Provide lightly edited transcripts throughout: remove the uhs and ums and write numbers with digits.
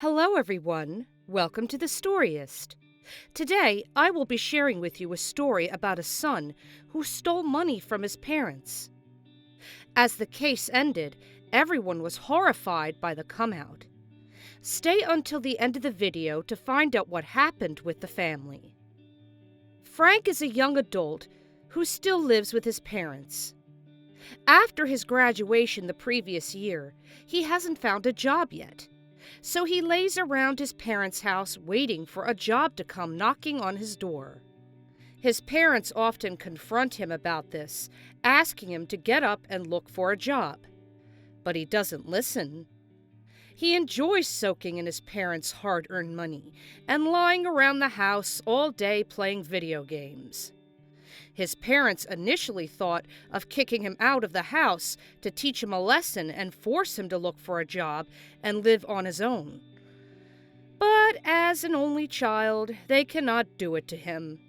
Hello, everyone. Welcome to the Storyist. Today, I will be sharing with you a story about a son who stole money from his parents. As the case ended, everyone was horrified by the comeout. Stay until the end of the video to find out what happened with the family. Frank is a young adult who still lives with his parents. After his graduation the previous year, he hasn't found a job yet. So he lays around his parents' house waiting for a job to come knocking on his door. His parents often confront him about this, asking him to get up and look for a job. But he doesn't listen. He enjoys soaking in his parents' hard-earned money and lying around the house all day playing video games. His parents initially thought of kicking him out of the house to teach him a lesson and force him to look for a job and live on his own. But as an only child, they cannot do it to him.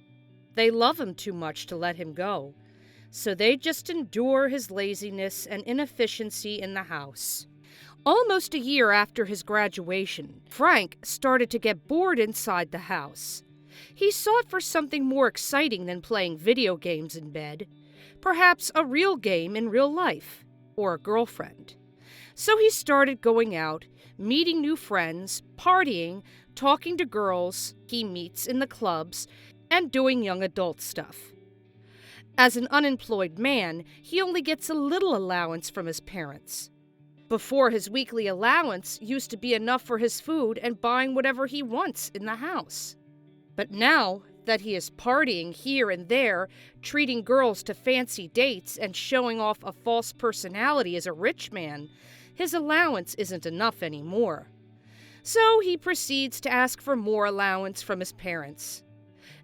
They love him too much to let him go, so they just endure his laziness and inefficiency in the house. Almost a year after his graduation, Frank started to get bored inside the house. He sought for something more exciting than playing video games in bed, perhaps a real game in real life, or a girlfriend. So he started going out, meeting new friends, partying, talking to girls he meets in the clubs, and doing young adult stuff. As an unemployed man, he only gets a little allowance from his parents. Before, his weekly allowance used to be enough for his food and buying whatever he wants in the house. But now that he is partying here and there, treating girls to fancy dates and showing off a false personality as a rich man, his allowance isn't enough anymore. So he proceeds to ask for more allowance from his parents.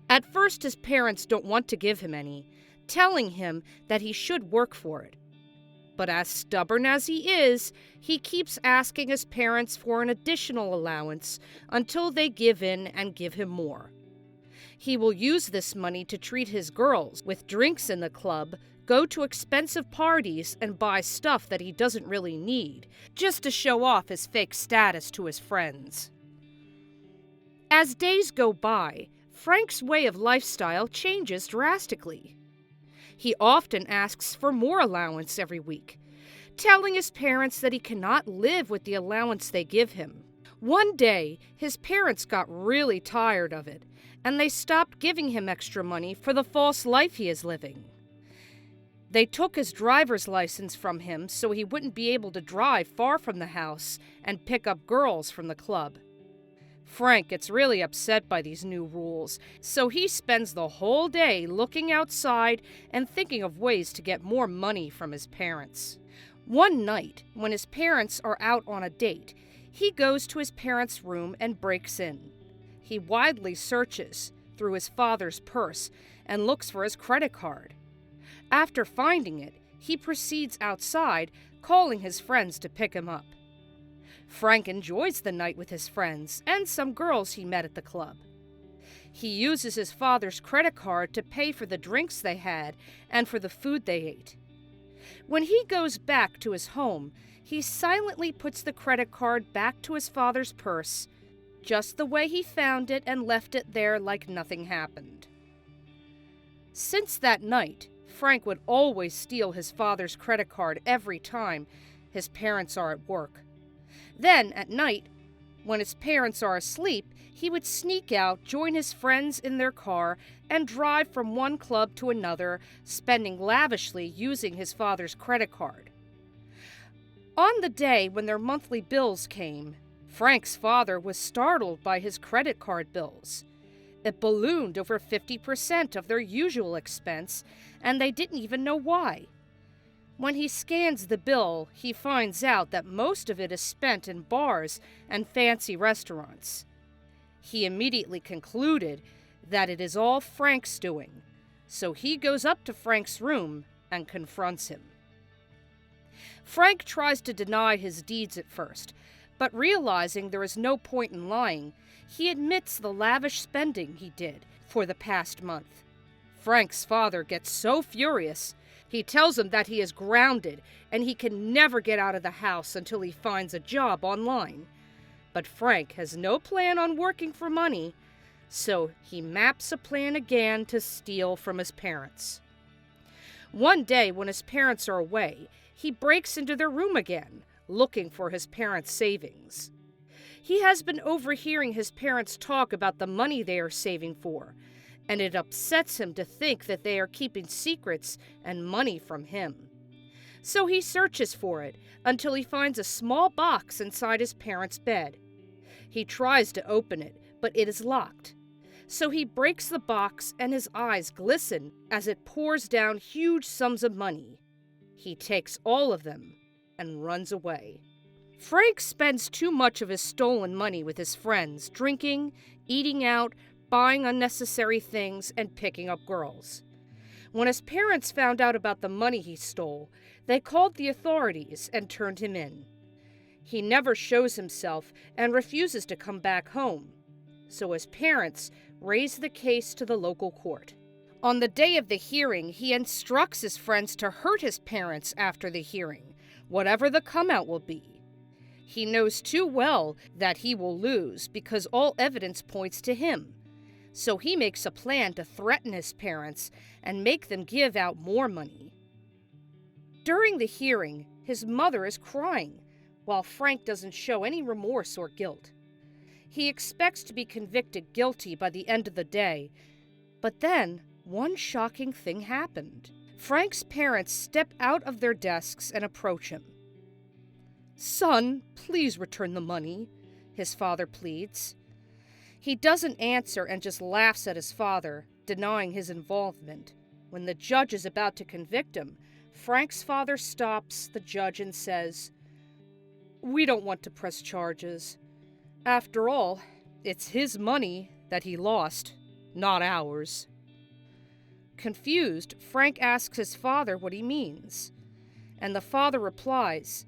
At first, his parents don't want to give him any, telling him that he should work for it. But as stubborn as he is, he keeps asking his parents for an additional allowance until they give in and give him more. He will use this money to treat his girls with drinks in the club, go to expensive parties, and buy stuff that he doesn't really need, just to show off his fake status to his friends. As days go by, Frank's way of lifestyle changes drastically. He often asks for more allowance every week, telling his parents that he cannot live with the allowance they give him. One day, his parents got really tired of it, and they stopped giving him extra money for the false life he is living. They took his driver's license from him so he wouldn't be able to drive far from the house and pick up girls from the club. Frank gets really upset by these new rules, so he spends the whole day looking outside and thinking of ways to get more money from his parents. One night, when his parents are out on a date, he goes to his parents' room and breaks in. He widely searches through his father's purse and looks for his credit card. After finding it, he proceeds outside, calling his friends to pick him up. Frank enjoys the night with his friends and some girls he met at the club. He uses his father's credit card to pay for the drinks they had and for the food they ate. When he goes back to his home, he silently puts the credit card back to his father's purse, just the way he found it, and left it there like nothing happened. Since that night, Frank would always steal his father's credit card every time his parents are at work. Then, at night, when his parents are asleep, he would sneak out, join his friends in their car, and drive from one club to another, spending lavishly using his father's credit card. On the day when their monthly bills came, Frank's father was startled by his credit card bills. It ballooned over 50% of their usual expense, and they didn't even know why. When he scans the bill, he finds out that most of it is spent in bars and fancy restaurants. He immediately concluded that it is all Frank's doing, so he goes up to Frank's room and confronts him. Frank tries to deny his deeds at first, but realizing there is no point in lying, he admits the lavish spending he did for the past month. Frank's father gets so furious, he tells him that he is grounded and he can never get out of the house until he finds a job online. But Frank has no plan on working for money, so he maps a plan again to steal from his parents. One day, when his parents are away, he breaks into their room again, looking for his parents' savings. He has been overhearing his parents talk about the money they are saving for, and it upsets him to think that they are keeping secrets and money from him. So he searches for it until he finds a small box inside his parents' bed. He tries to open it, but it is locked. So he breaks the box and his eyes glisten as it pours down huge sums of money. He takes all of them and runs away. Frank spends too much of his stolen money with his friends, drinking, eating out, buying unnecessary things, and picking up girls. When his parents found out about the money he stole, they called the authorities and turned him in. He never shows himself and refuses to come back home, so his parents raise the case to the local court. On the day of the hearing, he instructs his friends to hurt his parents after the hearing, whatever the comeout will be. He knows too well that he will lose because all evidence points to him. So he makes a plan to threaten his parents and make them give out more money. During the hearing, his mother is crying, while Frank doesn't show any remorse or guilt. He expects to be convicted guilty by the end of the day, but then one shocking thing happened. Frank's parents step out of their desks and approach him. "Son, please return the money," his father pleads. He doesn't answer and just laughs at his father, denying his involvement. When the judge is about to convict him, Frank's father stops the judge and says, "We don't want to press charges. After all, it's his money that he lost, not ours." Confused, Frank asks his father what he means, and the father replies,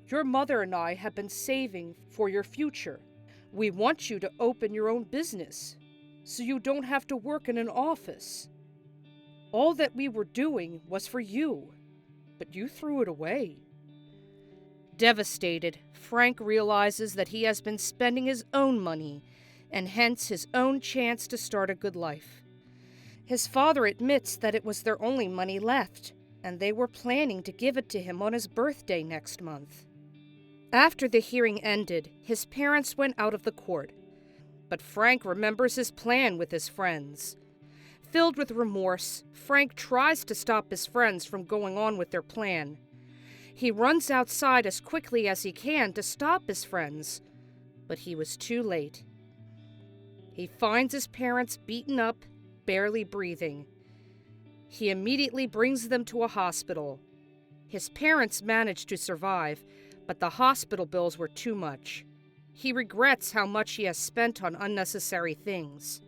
"Your mother and I have been saving for your future. We want you to open your own business, so you don't have to work in an office. All that we were doing was for you, but you threw it away." Devastated, Frank realizes that he has been spending his own money, and hence his own chance to start a good life. His father admits that it was their only money left, and they were planning to give it to him on his birthday next month. After the hearing ended, his parents went out of the court, but Frank remembers his plan with his friends. Filled with remorse, Frank tries to stop his friends from going on with their plan. He runs outside as quickly as he can to stop his friends, but he was too late. He finds his parents beaten up, barely breathing. He immediately brings them to a hospital. His parents managed to survive, but the hospital bills were too much. He regrets how much he has spent on unnecessary things.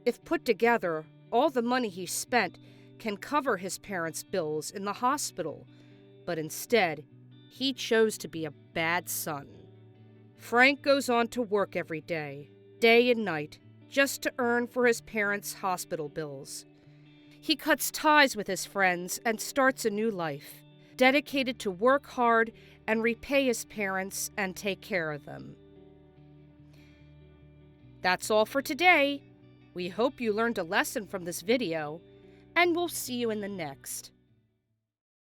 If put together, all the money he spent can cover his parents' bills in the hospital, but instead, he chose to be a bad son. Frank goes on to work every day and night, just to earn for his parents' hospital bills. He cuts ties with his friends and starts a new life, dedicated to work hard and repay his parents and take care of them. That's all for today. We hope you learned a lesson from this video, and we'll see you in the next.